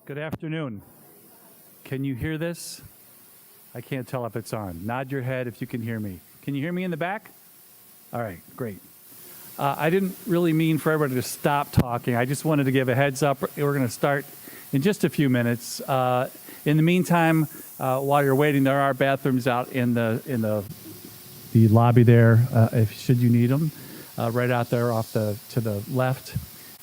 Good afternoon. Can you hear this? I can't tell if it's on. Nod your head if you can hear me. Can you hear me in the back? All right, great. I didn't really mean for everybody to stop talking. I just wanted to give a heads up. We're going to start in just a few minutes. In the meantime, while you're waiting, there are bathrooms out in the lobby there, if should you need them, right out there to the left.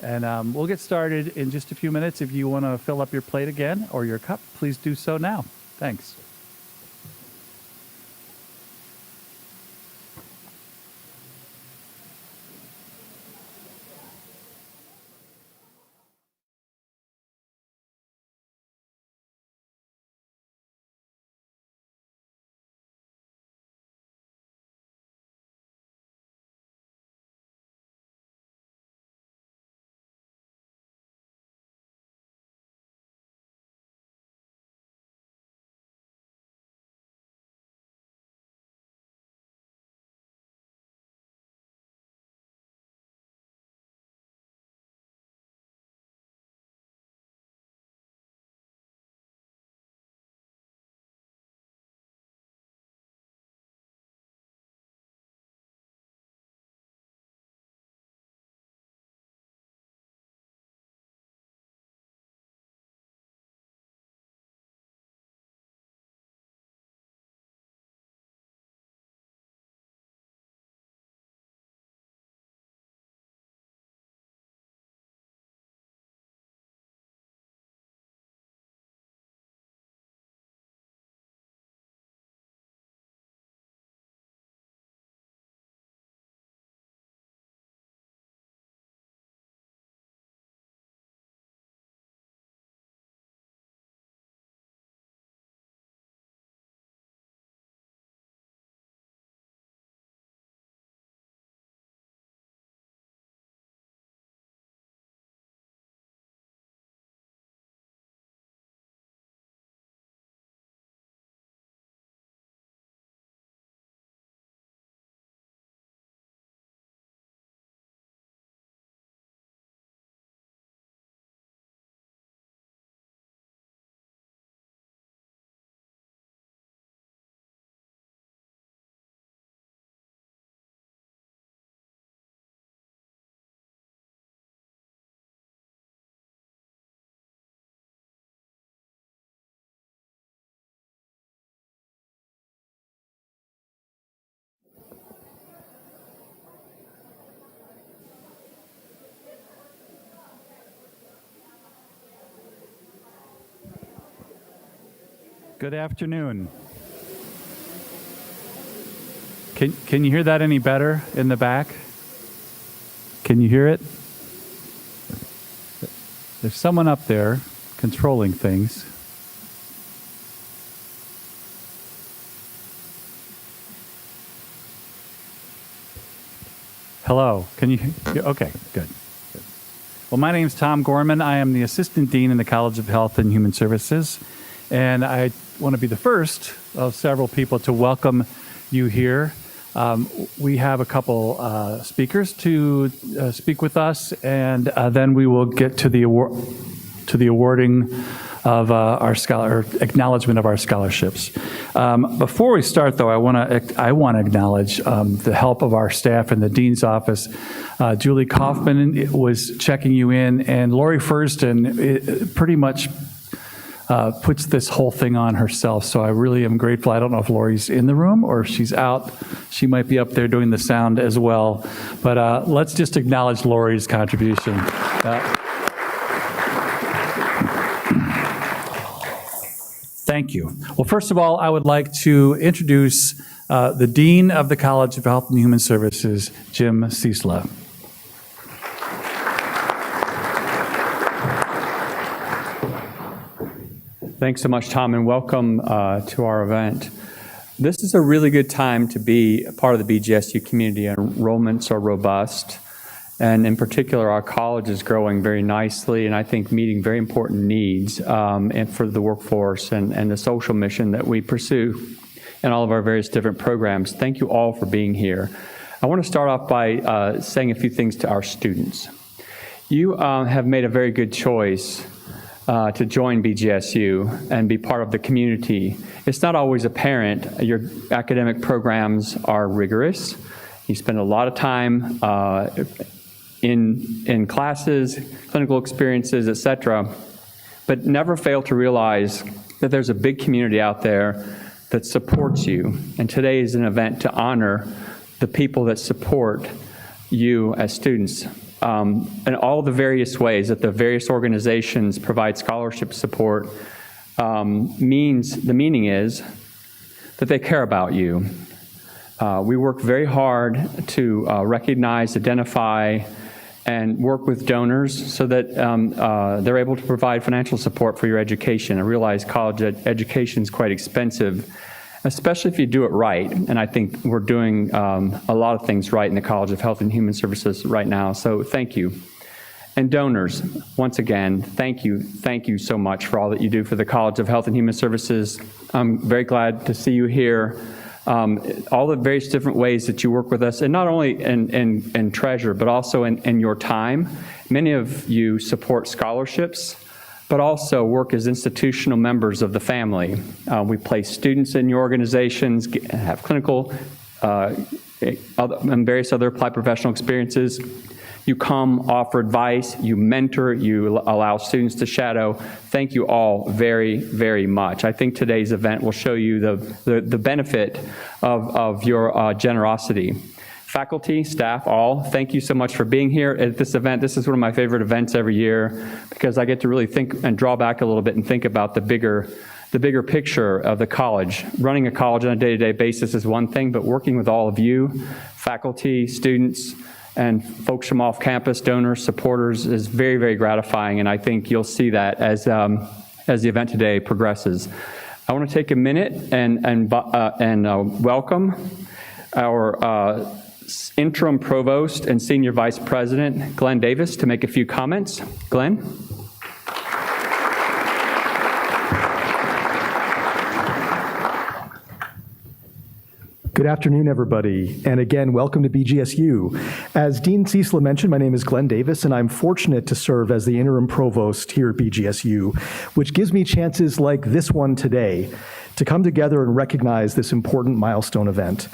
And we'll get started in just a few minutes. If you want to fill up your plate again or your cup, please do so now. Thanks. Good afternoon. Can you hear that any better in the back? Can you hear it? There's someone up there controlling things. Hello. Can you? Okay, good. Well, my name is Tom Gorman. I am the Assistant Dean in the College of Health and Human Services, and I want to be the first of several people to welcome you here. We have a couple speakers to speak with us, and then we will get to the awarding of acknowledgement of our scholarships. Before we start, though, I want to acknowledge the help of our staff in the Dean's office. Julie Kaufman was checking you in, and Lori Furston pretty much puts this whole thing on herself, so I really am grateful. I don't know if Lori's in the room or if she's out. She might be up there doing the sound as well, but let's just acknowledge Lori's contribution. Thank you. Well, first of all, I would like to introduce the Dean of the College of Health and Human Services, Jim Ciesla. Thanks so much, Tom, and welcome to our event. This is a really good time to be a part of the BGSU community. Enrollments are robust, and in particular, our college is growing very nicely, and I think meeting very important needs and for the workforce and the social mission that we pursue in all of our various different programs. Thank you all for being here. I want to start off by saying a few things to our students. You have made a very good choice to join BGSU and be part of the community. It's not always apparent. Your academic programs are rigorous. You spend a lot of time in classes, clinical experiences, et cetera, but never fail to realize that there's a big community out there that supports you. And today is an event to honor the people that support you as students. And all the various ways that the various organizations provide scholarship support the meaning is that they care about you. We work very hard to recognize, identify, and work with donors so that they're able to provide financial support for your education. I realize college education is quite expensive, especially if you do it right. And I think we're doing a lot of things right in the College of Health and Human Services right now. So thank you. And donors, once again, thank you. Thank you so much for all that you do for the College of Health and Human Services. I'm very glad to see you here. All the various different ways that you work with us, and not only in treasure, but also in your time. Many of you support scholarships, but also work as institutional members of the family. We place students in your organizations, have clinical and various other applied professional experiences. You come, offer advice, you mentor, you allow students to shadow. Thank you all very, very much. I think today's event will show you the benefit of your generosity. Faculty, staff, all, thank you so much for being here at this event. This is one of my favorite events every year because I get to really think and draw back a little bit and think about the bigger picture of the college. Running a college on a day-to-day basis is one thing, but working with all of you, faculty, students, and folks from off campus, donors, supporters, is very, very gratifying, and I think you'll see that as the event today progresses. I want to take a minute and welcome our interim provost and senior vice president, Glenn Davis, to make a few comments. Glenn? Good afternoon, everybody. And again, welcome to BGSU. As Dean Ciesla mentioned, my name is Glenn Davis, and I'm fortunate to serve as the interim provost here at BGSU, which gives me chances like this one today to come together and recognize this important milestone event.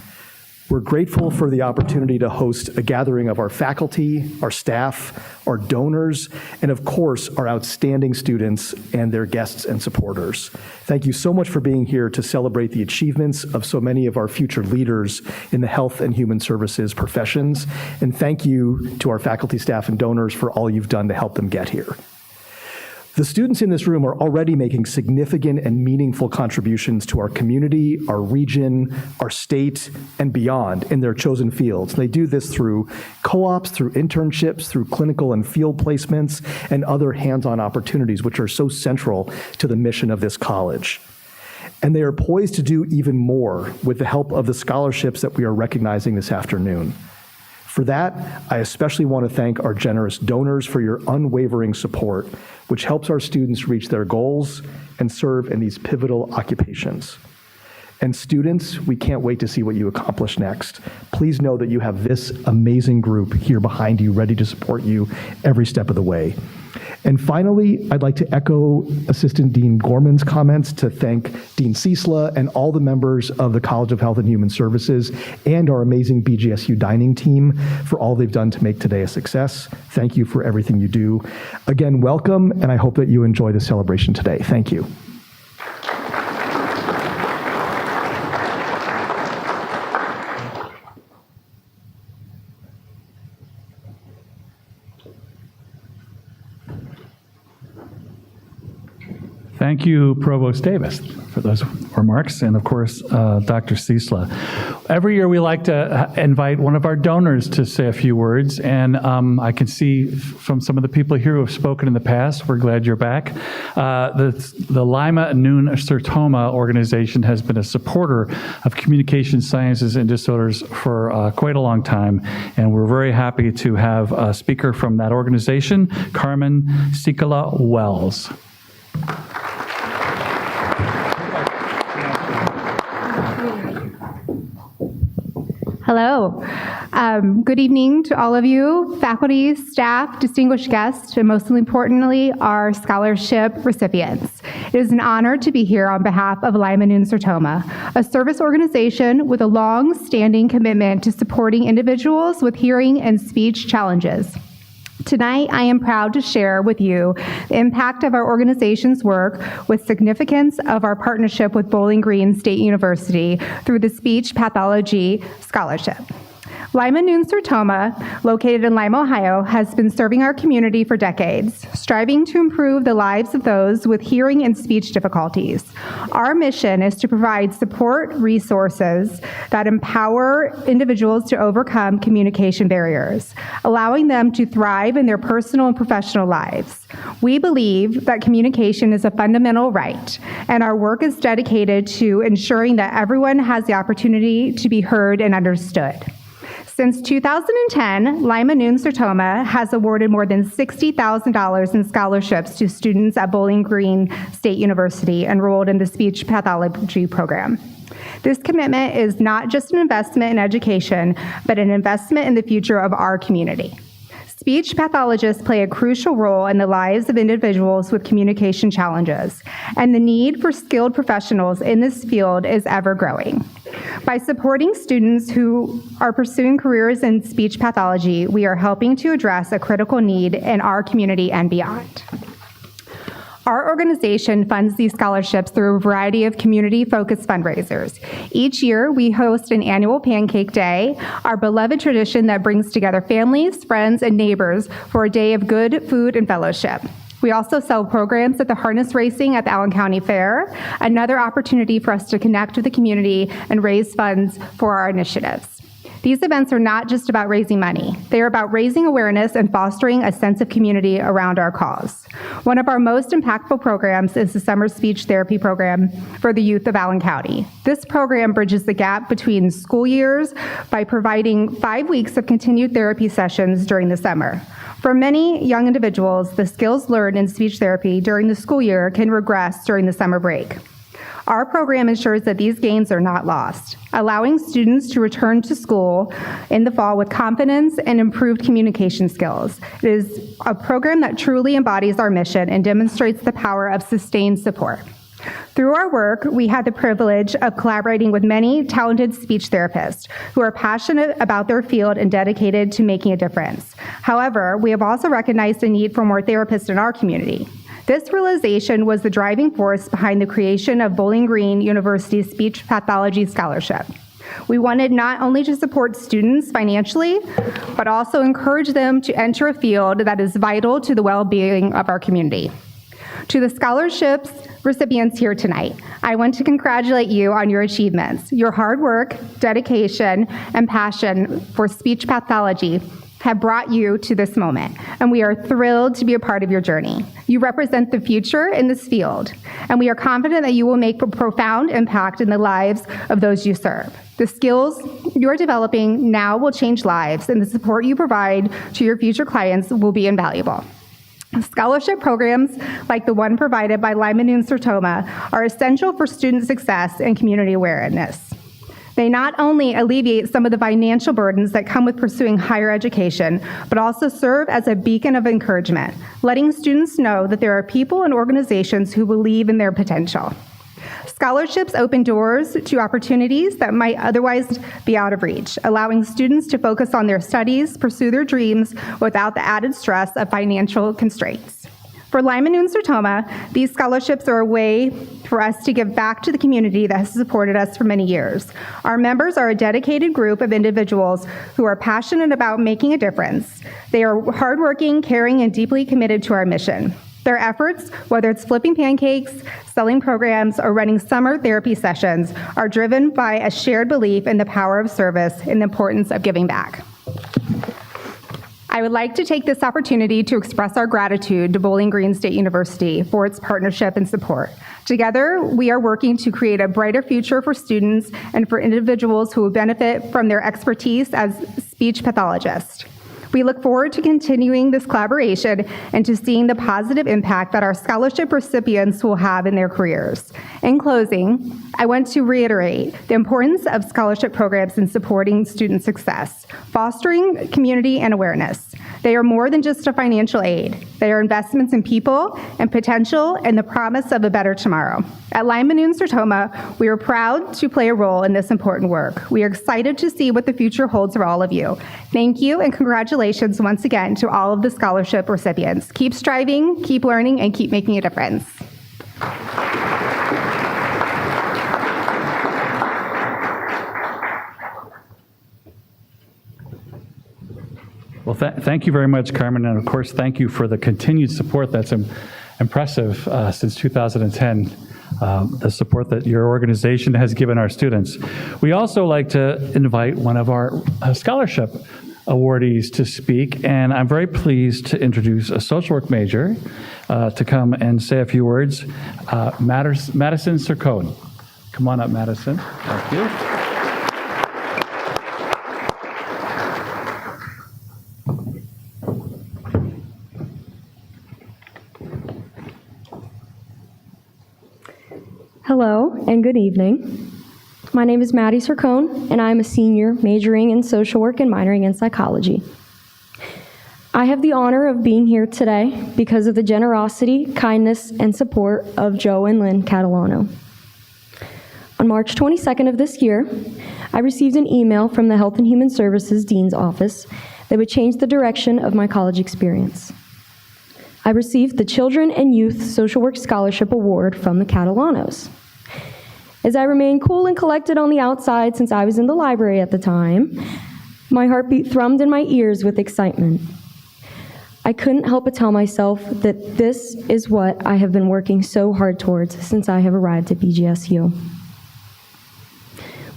We're grateful for the opportunity to host a gathering of our faculty, our staff, our donors, and of course, our outstanding students and their guests and supporters. Thank you so much for being here to celebrate the achievements of so many of our future leaders in the health and human services professions. And thank you to our faculty, staff, and donors for all you've done to help them get here. The students in this room are already making significant and meaningful contributions to our community, our region, our state, and beyond in their chosen fields. They do this through co-ops, through internships, through clinical and field placements, and other hands-on opportunities, which are so central to the mission of this college. And they are poised to do even more with the help of the scholarships that we are recognizing this afternoon. For that, I especially want to thank our generous donors for your unwavering support, which helps our students reach their goals and serve in these pivotal occupations. And students, we can't wait to see what you accomplish next. Please know that you have this amazing group here behind you, ready to support you every step of the way. And finally, I'd like to echo Assistant Dean Gorman's comments to thank Dean Ciesla and all the members of the College of Health and Human Services and our amazing BGSU dining team for all they've done to make today a success. Thank you for everything you do. Again, welcome, and I hope that you enjoy the celebration today. Thank you. Thank you, Provost Davis, for those remarks, and of course, Dr. Ciesla. Every year we like to invite one of our donors to say a few words, and I can see from some of the people here who have spoken in the past, we're glad you're back. The Lima Noon Sertoma organization has been a supporter of communication sciences and disorders for quite a long time, and we're very happy to have a speaker from that organization, Carmen Sikala Wells. Hello. Good evening to all of you, faculty, staff, distinguished guests, and most importantly, our scholarship recipients. It is an honor to be here on behalf of Lima Nu Sertoma, a service organization with a long-standing commitment to supporting individuals with hearing and speech challenges. Tonight, I am proud to share with you the impact of our organization's work with significance of our partnership with Bowling Green State University through the Speech Pathology Scholarship. Lima Nu Sertoma, located in Lima, Ohio, has been serving our community for decades, striving to improve the lives of those with hearing and speech difficulties. Our mission is to provide support resources that empower individuals to overcome communication barriers, allowing them to thrive in their personal and professional lives. We believe that communication is a fundamental right, and our work is dedicated to ensuring that everyone has the opportunity to be heard and understood. Since 2010, Lima Nu Sertoma has awarded more than $60,000 in scholarships to students at Bowling Green State University enrolled in the speech pathology program. This commitment is not just an investment in education, but an investment in the future of our community. Speech pathologists play a crucial role in the lives of individuals with communication challenges, and the need for skilled professionals in this field is ever growing. By supporting students who are pursuing careers in speech pathology, we are helping to address a critical need in our community and beyond. Our organization funds these scholarships through a variety of community-focused fundraisers. Each year, we host an annual Pancake Day, our beloved tradition that brings together families, friends, and neighbors for a day of good food and fellowship. We also sell programs at the harness racing at the Allen County Fair, another opportunity for us to connect with the community and raise funds for our initiatives. These events are not just about raising money. They are about raising awareness and fostering a sense of community around our cause. One of our most impactful programs is the Summer Speech Therapy Program for the youth of Allen County. This program bridges the gap between school years by providing 5 weeks of continued therapy sessions during the summer. For many young individuals, the skills learned in speech therapy during the school year can regress during the summer break. Our program ensures that these gains are not lost, allowing students to return to school in the fall with confidence and improved communication skills. It is a program that truly embodies our mission and demonstrates the power of sustained support. Through our work, we had the privilege of collaborating with many talented speech therapists who are passionate about their field and dedicated to making a difference. However, we have also recognized the need for more therapists in our community. This realization was the driving force behind the creation of Bowling Green University's Speech Pathology Scholarship. We wanted not only to support students financially, but also encourage them to enter a field that is vital to the well-being of our community. To the scholarships recipients here tonight, I want to congratulate you on your achievements. Your hard work, dedication, and passion for speech pathology have brought you to this moment, and we are thrilled to be a part of your journey. You represent the future in this field, and we are confident that you will make a profound impact in the lives of those you serve. The skills you are developing now will change lives, and the support you provide to your future clients will be invaluable. Scholarship programs like the one provided by Lima Nu Sertoma are essential for student success and community awareness. They not only alleviate some of the financial burdens that come with pursuing higher education, but also serve as a beacon of encouragement, letting students know that there are people and organizations who believe in their potential. Scholarships open doors to opportunities that might otherwise be out of reach, allowing students to focus on their studies, pursue their dreams without the added stress of financial constraints. For Lima Nu Sertoma, these scholarships are a way for us to give back to the community that has supported us for many years. Our members are a dedicated group of individuals who are passionate about making a difference. They are hardworking, caring, and deeply committed to our mission. Their efforts, whether it's flipping pancakes, selling programs, or running summer therapy sessions, are driven by a shared belief in the power of service and the importance of giving back. I would like to take this opportunity to express our gratitude to Bowling Green State University for its partnership and support. Together, we are working to create a brighter future for students and for individuals who will benefit from their expertise as speech pathologists. We look forward to continuing this collaboration and to seeing the positive impact that our scholarship recipients will have in their careers. In closing, I want to reiterate the importance of scholarship programs in supporting student success, fostering community and awareness. They are more than just a financial aid. They are investments in people and potential and the promise of a better tomorrow. At Lyman and Sertoma, we are proud to play a role in this important work. We are excited to see what the future holds for all of you. Thank you and congratulations once again to all of the scholarship recipients. Keep striving, keep learning, and keep making a difference. Well, thank you very much, Carmen, and of course, thank you for the continued support that's impressive since 2010, the support that your organization has given our students. We also like to invite one of our scholarship awardees to speak, and I'm very pleased to introduce a social work major to come and say a few words, Madison Sircone. Come on up, Madison. Thank you. Hello and good evening. My name is Maddie Sircone, and I'm a senior majoring in social work and minoring in psychology. I have the honor of being here today because of the generosity, kindness, and support of Joe and Lynn Catalano. On March 22nd of this year, I received an email from the Health and Human Services Dean's Office that would change the direction of my college experience. I received the Children and Youth Social Work Scholarship Award from the Catalanos. As I remained cool and collected on the outside since I was in the library at the time, my heartbeat thrummed in my ears with excitement. I couldn't help but tell myself that this is what I have been working so hard towards since I have arrived at BGSU.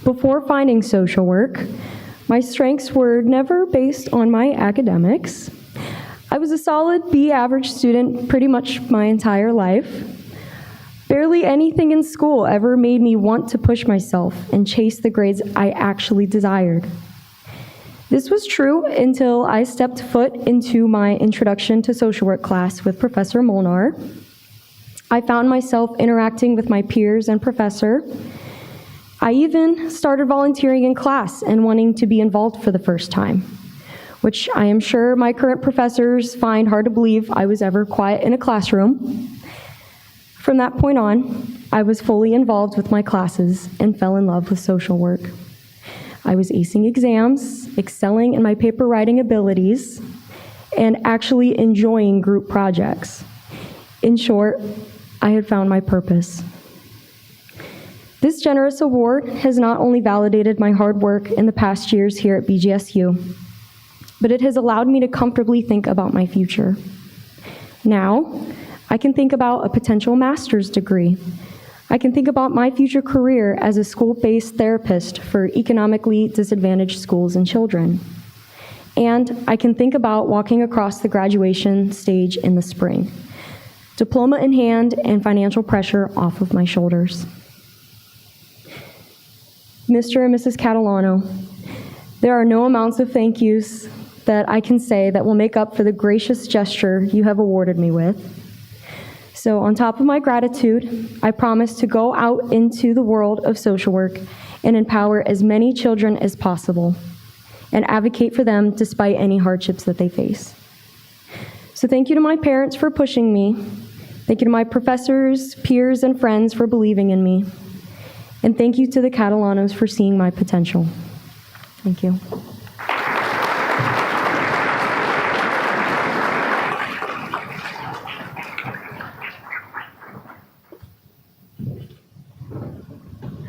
Before finding social work, my strengths were never based on my academics. I was a solid B average student pretty much my entire life. Barely anything in school ever made me want to push myself and chase the grades I actually desired. This was true until I stepped foot into my introduction to social work class with Professor Molnar. I found myself interacting with my peers and professor. I even started volunteering in class and wanting to be involved for the first time, which I am sure my current professors find hard to believe I was ever quiet in a classroom. From that point on, I was fully involved with my classes and fell in love with social work. I was acing exams, excelling in my paper writing abilities, and actually enjoying group projects. In short, I had found my purpose. This generous award has not only validated my hard work in the past years here at BGSU, but it has allowed me to comfortably think about my future. Now, I can think about a potential master's degree. I can think about my future career as a school-based therapist for economically disadvantaged schools and children. And I can think about walking across the graduation stage in the spring, diploma in hand and financial pressure off of my shoulders. Mr. and Mrs. Catalano, there are no amounts of thank yous that I can say that will make up for the gracious gesture you have awarded me with. So on top of my gratitude, I promise to go out into the world of social work and empower as many children as possible and advocate for them despite any hardships that they face. So thank you to my parents for pushing me. Thank you to my professors, peers, and friends for believing in me. And thank you to the Catalanos for seeing my potential. Thank you.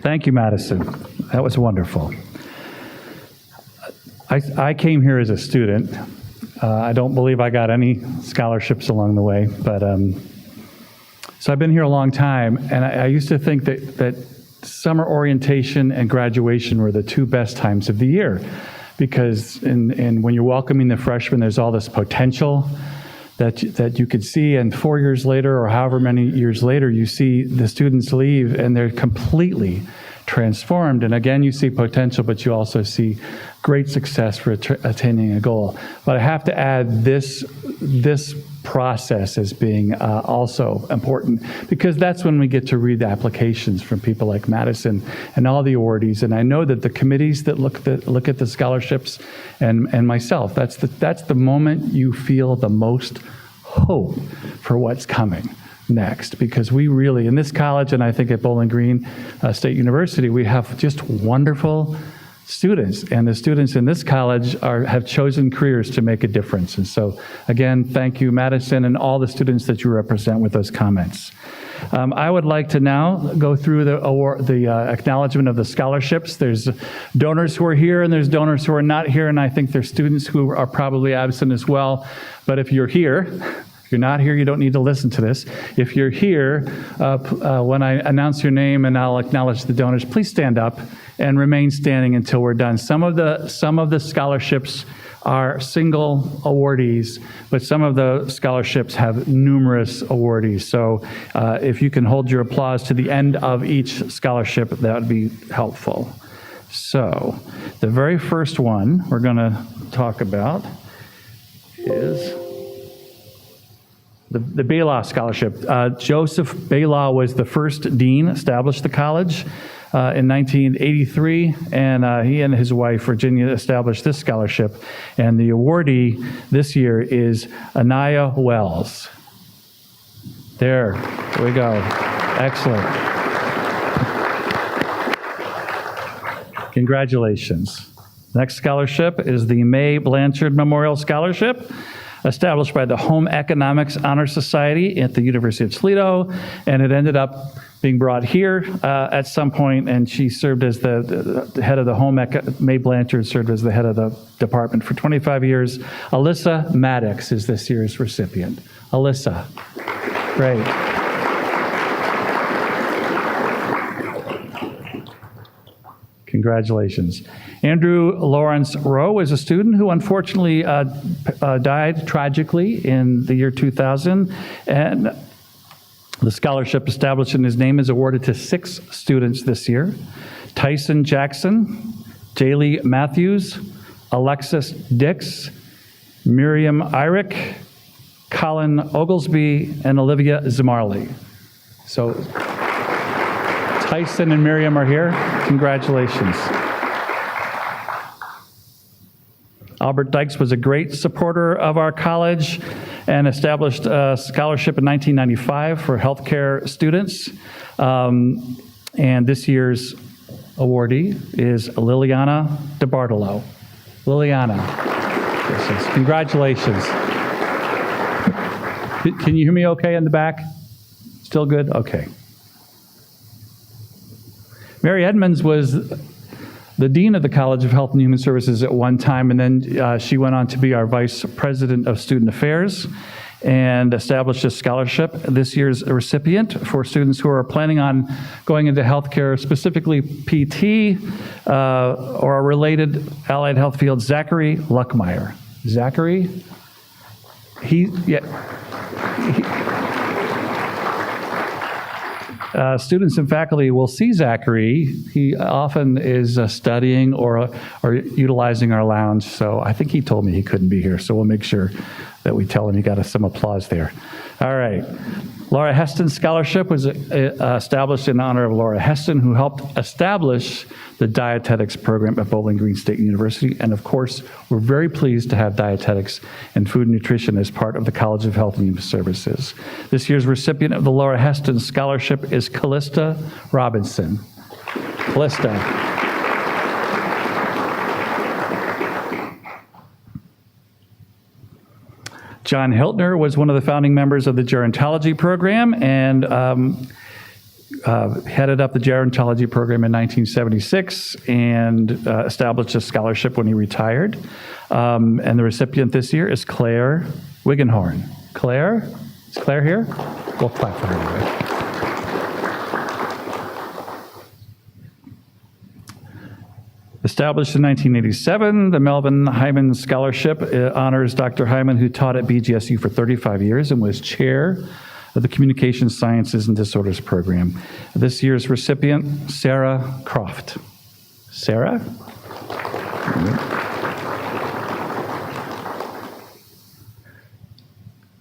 Thank you, Madison. That was wonderful. I came here as a student. I don't believe I got any scholarships along the way, but so I've been here a long time, and I used to think that summer orientation and graduation were the two best times of the year, because when you're welcoming the freshmen, there's all this potential that you could see, and 4 years later, or however many years later, you see the students leave, and they're completely transformed. And again, you see potential, but you also see great success for attaining a goal. But I have to add this process as being also important, because that's when we get to read the applications from people like Madison and all the awardees. And I know that the committees that look at the scholarships and myself, that's the moment you feel the most hope for what's coming next, because we really, in this college, and I think at Bowling Green State University, we have just wonderful students, and the students in this college have chosen careers to make a difference. And so, again, thank you, Madison, and all the students that you represent with those comments. I would like to now go through the acknowledgement of the scholarships. There's donors who are here, and there's donors who are not here, and I think there's students who are probably absent as well. But if you're here, if you're not here, you don't need to listen to this. If you're here, when I announce your name and I'll acknowledge the donors, please stand up and remain standing until we're done. Some of the scholarships are single awardees, but some of the scholarships have numerous awardees. So if you can hold your applause to the end of each scholarship, that would be helpful. So the very first one we're going to talk about is the Baylaw Scholarship. Joseph Baylaw was the first dean, established the college in 1983, and he and his wife, Virginia, established this scholarship. And the awardee this year is Anaya Wells. There we go. Excellent. Congratulations. Next scholarship is the May Blanchard Memorial Scholarship, established by the Home Economics Honor Society at the University of Toledo, and it ended up being brought here at some point, and she served as the head of the May Blanchard served as the head of the department for 25 years. Alyssa Maddox is this year's recipient. Alyssa, great. Congratulations. Andrew Lawrence Rowe is a student who unfortunately died tragically in the year 2000, and the scholarship established in his name is awarded to 6 students this year: Tyson Jackson, Jaylee Matthews, Alexis Dix, Miriam Irick, Colin Oglesby, and Olivia Zamarli. So Tyson and Miriam are here. Congratulations. Albert Dykes was a great supporter of our college and established a scholarship in 1995 for healthcare students. And this year's awardee is Liliana DeBartolo. Liliana, congratulations. Can you hear me okay in the back? Still good? Okay. Mary Edmonds was the dean of the College of Health and Human Services at one time, and then she went on to be our vice president of student affairs and established a scholarship. This year's recipient for students who are planning on going into healthcare, specifically PT or a related allied health field, Zachary Luckmeyer. Zachary, students and faculty will see Zachary. He often is studying or utilizing our lounge, so I think he told me he couldn't be here, so we'll make sure that we tell him he got us some applause there. All right. Laura Heston Scholarship was established in honor of Laura Heston, who helped establish the dietetics program at Bowling Green State University. And of course, we're very pleased to have dietetics and food nutrition as part of the College of Health and Human Services. This year's recipient of the Laura Heston Scholarship is Callista Robinson. Callista. John Hiltner was one of the founding members of the gerontology program and headed up the gerontology program in 1976 and established a scholarship when he retired. And the recipient this year is Claire Wiggenhorn. Claire? Is Claire here? We'll clap for her anyway. Established in 1987, the Melvin Hyman Scholarship honors Dr. Hyman, who taught at BGSU for 35 years and was chair of the Communication Sciences and Disorders program. This year's recipient, Sarah Croft. Sarah?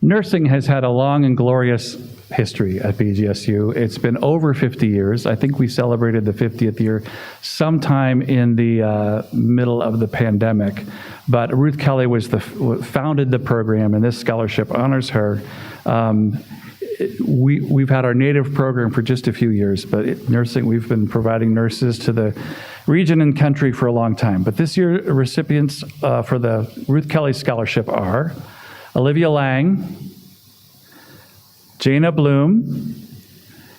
Nursing has had a long and glorious history at BGSU. It's been over 50 years. I think we celebrated the 50th year sometime in the middle of the pandemic. But Ruth Kelly founded the program, and this scholarship honors her. We've had our native program for just a few years, but nursing, we've been providing nurses to the region and country for a long time. But this year, recipients for the Ruth Kelly Scholarship are Olivia Lang, Jana Bloom,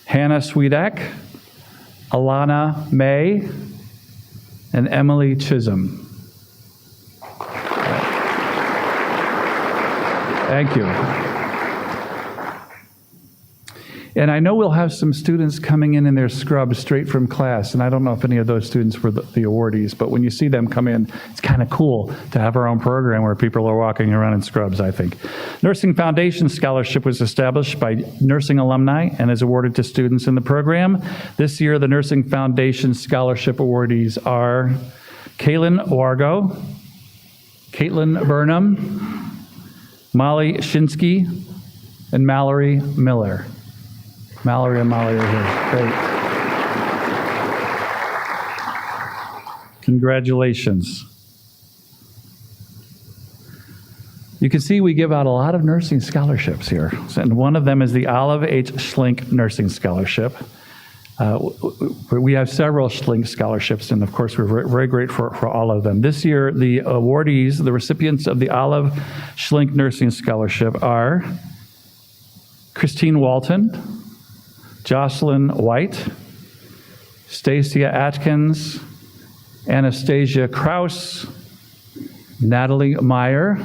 Hannah Swedak, Alana May, and Emily Chisholm. Thank you. And I know we'll have some students coming in their scrubs straight from class, and I don't know if any of those students were the awardees, but when you see them come in, it's kind of cool to have our own program where people are walking around in scrubs, I think. Nursing Foundation Scholarship was established by nursing alumni and is awarded to students in the program. This year, the Nursing Foundation Scholarship awardees are Kaylin Wargo, Caitlin Burnham, Molly Shinsky, and Mallory Miller. Mallory and Molly are here. Great. Congratulations. You can see we give out a lot of nursing scholarships here. And one of them is the Olive H. Schlink Nursing Scholarship. We have several Schlink scholarships, and of course, we're very grateful for all of them. This year, the awardees, the recipients of the Olive Schlink Nursing Scholarship are Christine Walton, Jocelyn White, Stacia Atkins, Anastasia Kraus, Natalie Meyer,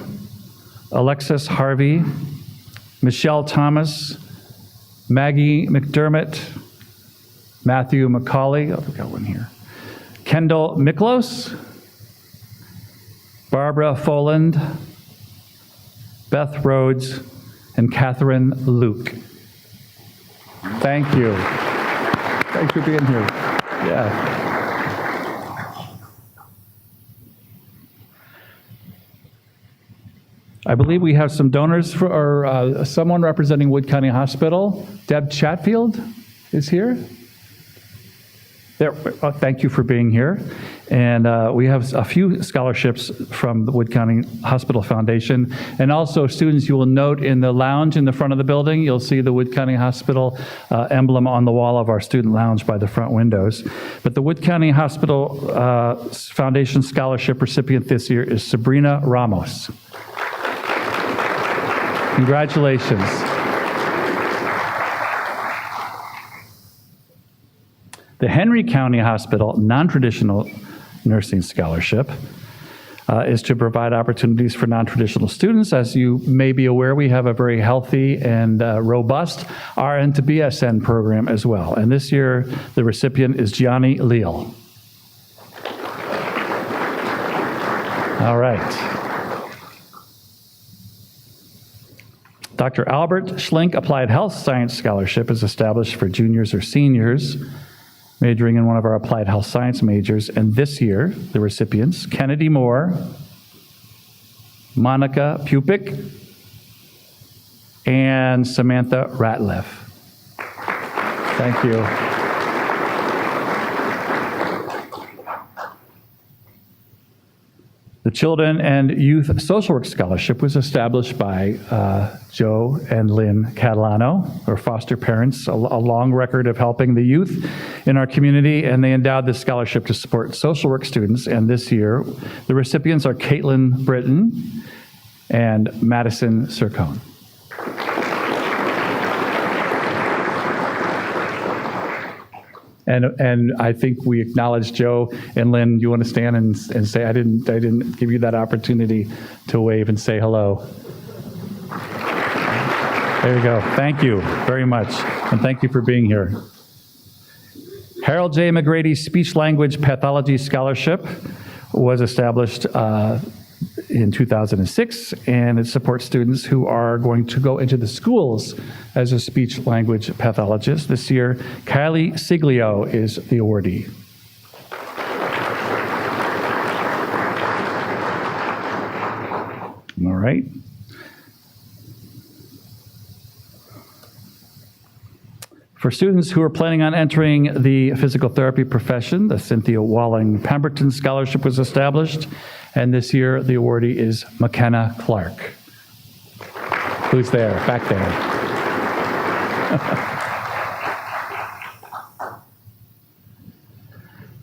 Alexis Harvey, Michelle Thomas, Maggie McDermott, Matthew McCauley, I've got one here, Kendall Miklos, Barbara Foland, Beth Rhodes, and Catherine Luke. Thank you. Thanks for being here. Yeah. I believe we have some donors or someone representing Wood County Hospital. Deb Chatfield is here. There, thank you for being here. And we have a few scholarships from the Wood County Hospital Foundation. And also students, you will note in the lounge in the front of the building, you'll see the Wood County Hospital emblem on the wall of our student lounge by the front windows. But the Wood County Hospital Foundation Scholarship recipient this year is Sabrina Ramos. Congratulations. The Henry County Hospital Non-Traditional Nursing Scholarship is to provide opportunities for non-traditional students. As you may be aware, we have a very healthy and robust RN to BSN program as well. And this year, the recipient is Gianni Leal. All right. Dr. Albert Schlink Applied Health Science Scholarship is established for juniors or seniors majoring in one of our applied health science majors. And this year, the recipients, Kennedy Moore, Monica Pupic, and Samantha Ratliff. Thank you. The Children and Youth Social Work Scholarship was established by Joe and Lynn Catalano, or foster parents, a long record of helping the youth in our community, and they endowed this scholarship to support social work students. And this year, the recipients are Caitlin Britton and Madison Sircone. And I think we acknowledge Joe and Lynn. You want to stand and say, I didn't give you that opportunity to wave and say hello. There you go. Thank you very much. And thank you for being here. Harold J. McGrady Speech Language Pathology Scholarship was established in 2006, and it supports students who are going to go into the schools as a speech language pathologist. This year, Kylie Siglio is the awardee. All right. For students who are planning on entering the physical therapy profession, the Cynthia Walling Pemberton Scholarship was established, and this year the awardee is McKenna Clark. Who's there? Back there.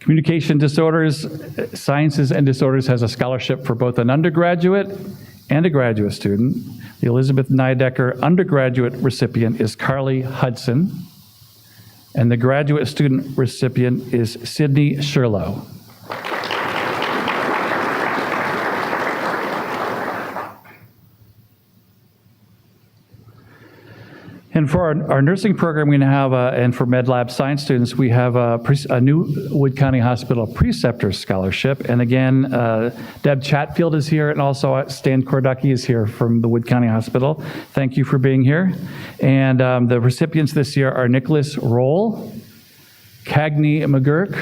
Communication Disorders, Sciences and Disorders has a scholarship for both an undergraduate and a graduate student. The Elizabeth Niedecker undergraduate recipient is Carly Hudson, and the graduate student recipient is Sydney Sherlow. And for our nursing program, we now have, and for Med Lab Science students, we have a new Wood County Hospital Preceptor Scholarship. And again, Deb Chatfield is here, and also Stan Korducky is here from the Wood County Hospital. Thank you for being here. And the recipients this year are Nicholas Roll, Cagney McGurk,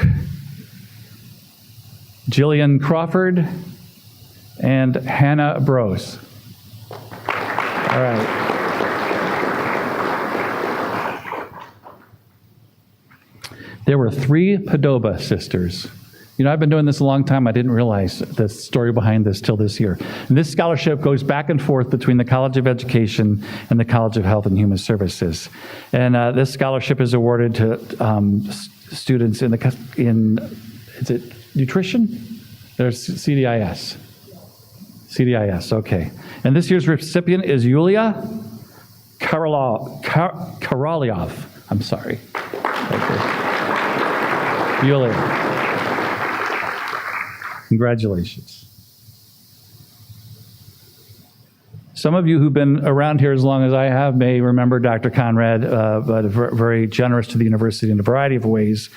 Jillian Crawford, and Hannah Brose. All right. There were 3 Padoba sisters. You know, I've been doing this a long time. I didn't realize the story behind this till this year. And this scholarship goes back and forth between the College of Education and the College of Health and Human Services. And this scholarship is awarded to students in is it nutrition? There's CDIS. CDIS, okay. And this year's recipient is Yulia Karalyov. I'm sorry. Okay. Yulia. Congratulations. Some of you who've been around here as long as I have may remember Dr. Conrad, but very generous to the university in a variety of ways,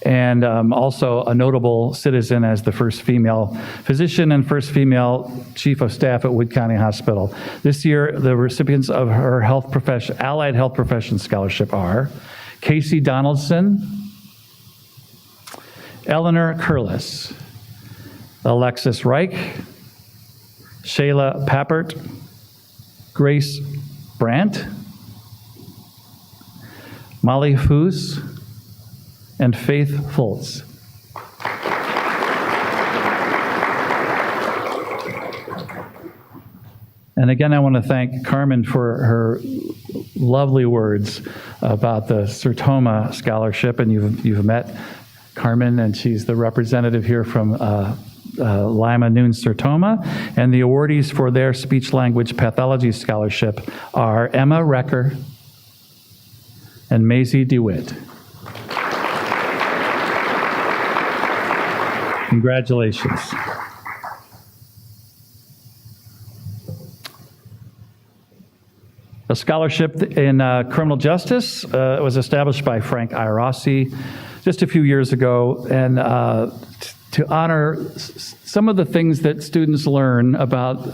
and also a notable citizen as the first female physician and first female chief of staff at Wood County Hospital. This year, the recipients of her Allied Health Profession Scholarship are Casey Donaldson, Eleanor Curlis, Alexis Reich, Shayla Pappert, Grace Brandt, Molly Foos, and Faith Fultz. And again, I want to thank Carmen for her lovely words about the Sertoma Scholarship, and you've met Carmen, and she's the representative here from Lima Noon Sertoma, and the awardees for their speech language pathology scholarship are Emma Recker and Maisie DeWitt. Congratulations. A scholarship in criminal justice was established by Frank Iarossi just a few years ago, and to honor some of the things that students learn about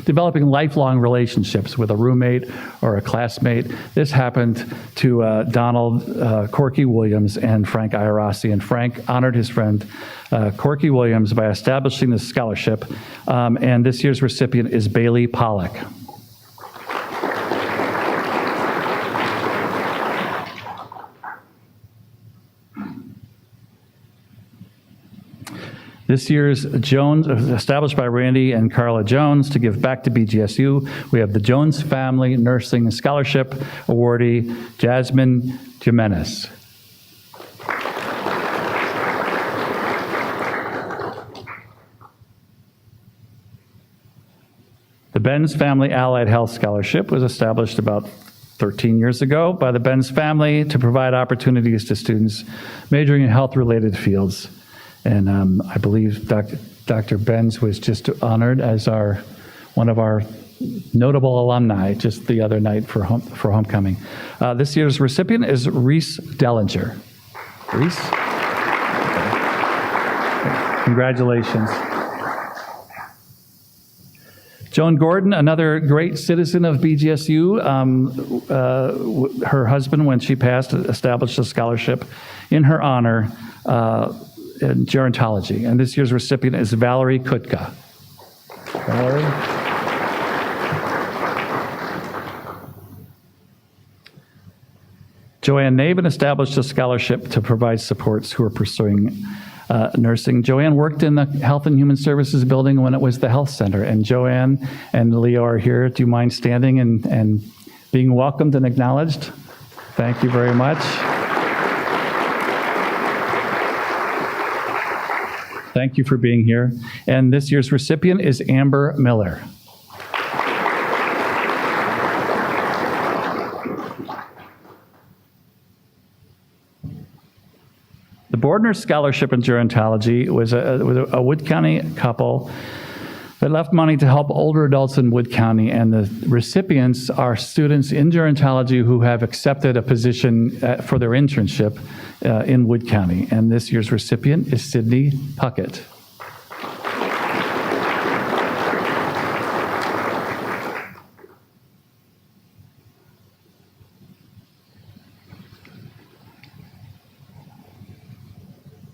developing lifelong relationships with a roommate or a classmate. This happened to Donald Corky Williams and Frank Iarossi, and Frank honored his friend Corky Williams by establishing this scholarship, and this year's recipient is Bailey Pollock. This year's Jones, established by Randy and Carla Jones to give back to BGSU, we have the Jones Family Nursing Scholarship awardee, Jasmine Jimenez. The Benz Family Allied Health Scholarship was established about 13 years ago by the Benz family to provide opportunities to students majoring in health-related fields. And I believe Dr. Benz was just honored as one of our notable alumni just the other night for homecoming. This year's recipient is Reese Dellinger. Reese? Okay. Congratulations. Joan Gordon, another great citizen of BGSU, her husband, when she passed, established a scholarship in her honor in gerontology. And this year's recipient is Valerie Kutka. Valerie? Joanne Nabin established a scholarship to provide supports who are pursuing nursing. Joanne worked in the Health and Human Services building when it was the health center. And Joanne and Leo are here. Do you mind standing and being welcomed and acknowledged? Thank you very much. Thank you for being here. And this year's recipient is Amber Miller. The Bordner Scholarship in Gerontology was a Wood County couple that left money to help older adults in Wood County, and the recipients are students in gerontology who have accepted a position for their internship in Wood County. And this year's recipient is Sydney Puckett.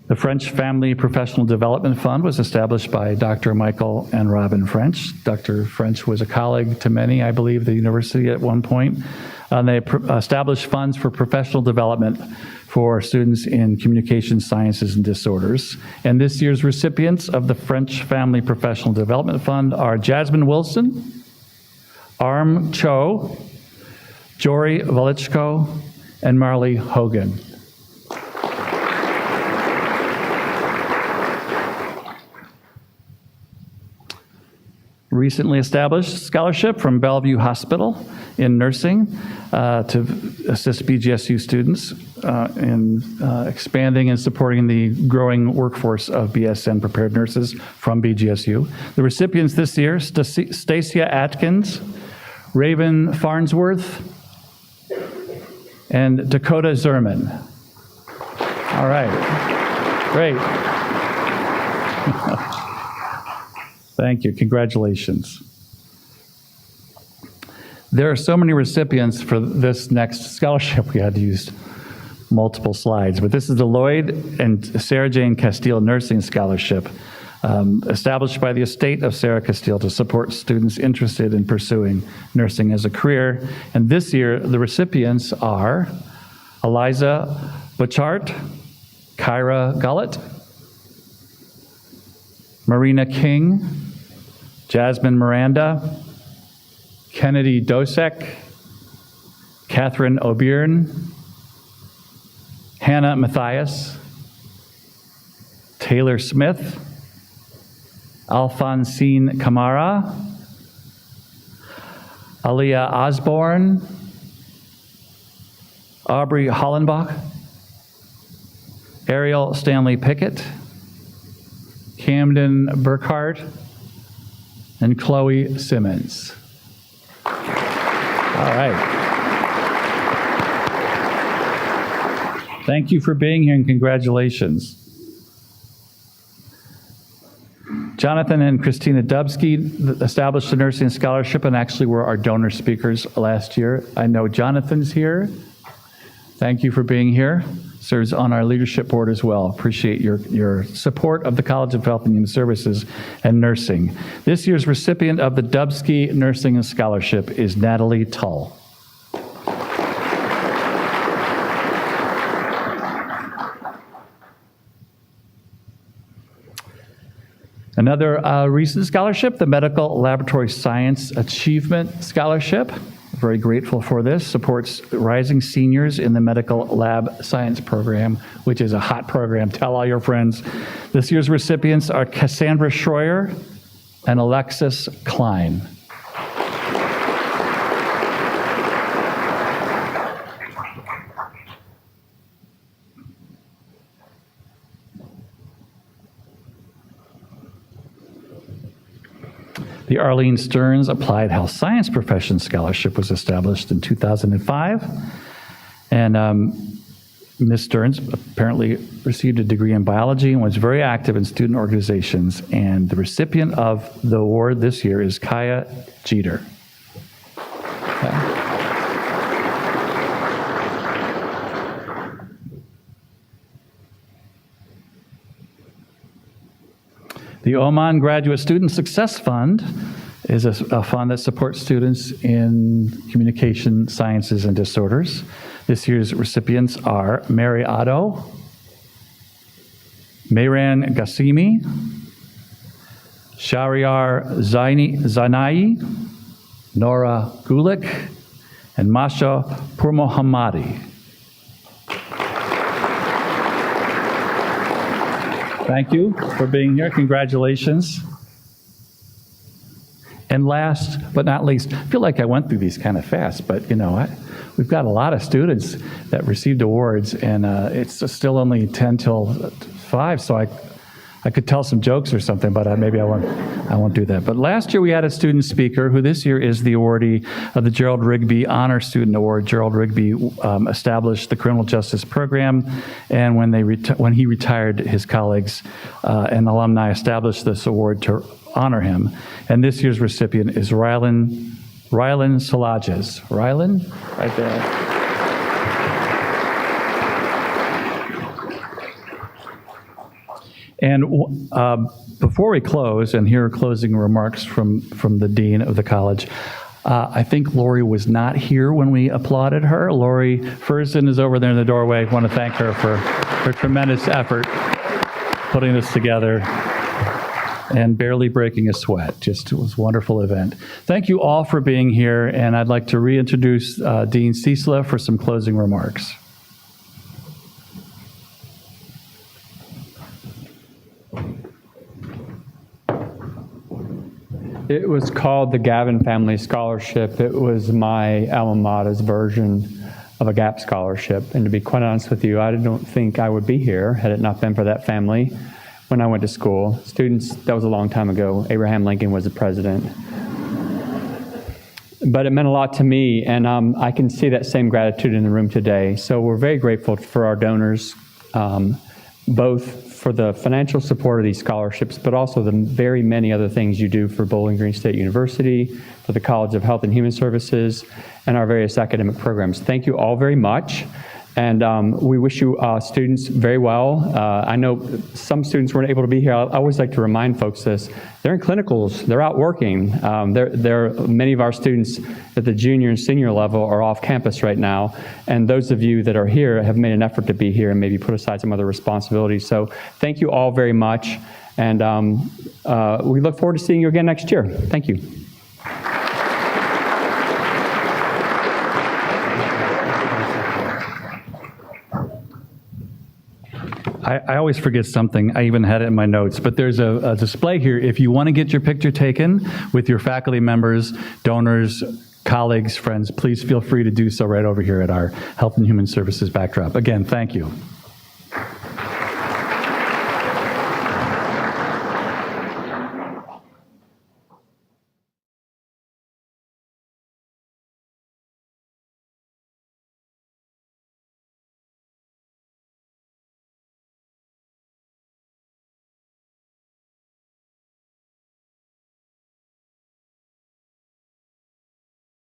The French Family Professional Development Fund was established by Dr. Michael and Robin French. Dr. French was a colleague to many, I believe, at the university at one point. They established funds for professional development for students in communication sciences and disorders. And this year's recipients of the French Family Professional Development Fund are Jasmine Wilson, Arm Cho, Jory Velichko, and Marley Hogan. Recently established scholarship from Bellevue Hospital in nursing to assist BGSU students in expanding and supporting the growing workforce of BSN prepared nurses from BGSU. The recipients this year, Stacia Atkins, Raven Farnsworth, and Dakota Zerman. All right, great. Thank you. Congratulations. There are so many recipients for this next scholarship, we had to use multiple slides, but this is the Lloyd and Sarah Jane Castile Nursing Scholarship, established by the estate of Sarah Castile to support students interested in pursuing nursing as a career. And this year, the recipients are Eliza Butchart, Kyra Gullett, Marina King, Jasmine Miranda, Kennedy Dosek, Catherine O'Byrne, Hannah Matthias, Taylor Smith, Alphonsine Camara, Aliyah Osborne, Aubrey Hollenbach, Ariel Stanley Pickett, Camden Burkhart, and Chloe Simmons. All right. Thank you for being here and congratulations. Jonathan and Christina Dubsky established a nursing scholarship and actually were our donor speakers last year. I know Jonathan's here. Thank you for being here. Serves on our leadership board as well. Appreciate your support of the College of Health and Human Services and Nursing. This year's recipient of the Dubsky Nursing Scholarship is Natalie Tull. Another recent scholarship, the Medical Laboratory Science Achievement Scholarship. Very grateful for this. Supports rising seniors in the Medical Lab Science Program, which is a hot program. Tell all your friends. This year's recipients are Cassandra Schroyer and Alexis Klein. The Arlene Stearns Applied Health Science Profession Scholarship was established in 2005. And Ms. Stearns apparently received a degree in biology and was very active in student organizations. And the recipient of the award this year is Kaya Jeter. Okay. The Oman Graduate Student Success Fund is a fund that supports students in communication sciences and disorders. This year's recipients are Mary Otto, Mehran Ghassemi, Shahryar Zanai, Nora Gulick, and Masha Purmohammadi. Thank you for being here. Congratulations. And last but not least, I feel like I went through these kind of fast, but we've got a lot of students that received awards, and it's still only 10 till 5, so I could tell some jokes or something, but maybe I won't do that. But last year we had a student speaker who this year is the awardee of the Gerald Rigby Honor Student Award. Gerald Rigby established the criminal justice program, and when he retired, his colleagues and alumni established this award to honor him. And this year's recipient is Rylan Salages. Rylan, right there. And before we close and hear closing remarks from the dean of the college, I think Lori was not here when we applauded her. Lori Furzin is over there in the doorway. I want to thank her for her tremendous effort putting this together and barely breaking a sweat. It was a wonderful event. Thank you all for being here, and I'd like to reintroduce Dean Ciesla for some closing remarks. It was called the Gavin Family Scholarship. It was my alma mater's version of a GAP scholarship. And to be quite honest with you, I don't think I would be here had it not been for that family when I went to school. Students, that was a long time ago. Abraham Lincoln was the president. But it meant a lot to me, and I can see that same gratitude in the room today. So we're very grateful for our donors, both for the financial support of these scholarships, but also the very many other things you do for Bowling Green State University, for the College of Health and Human Services, and our various academic programs. Thank you all very much. And we wish you students very well. I know some students weren't able to be here. I always like to remind folks this. They're in clinicals. They're out working. Many of our students at the junior and senior level are off campus right now. And those of you that are here have made an effort to be here and maybe put aside some other responsibilities. So thank you all very much. And we look forward to seeing you again next year. Thank you. I always forget something. I even had it in my notes, but there's a display here. If you want to get your picture taken with your faculty members, donors, colleagues, friends, please feel free to do so right over here at our Health and Human Services backdrop. Again, thank you.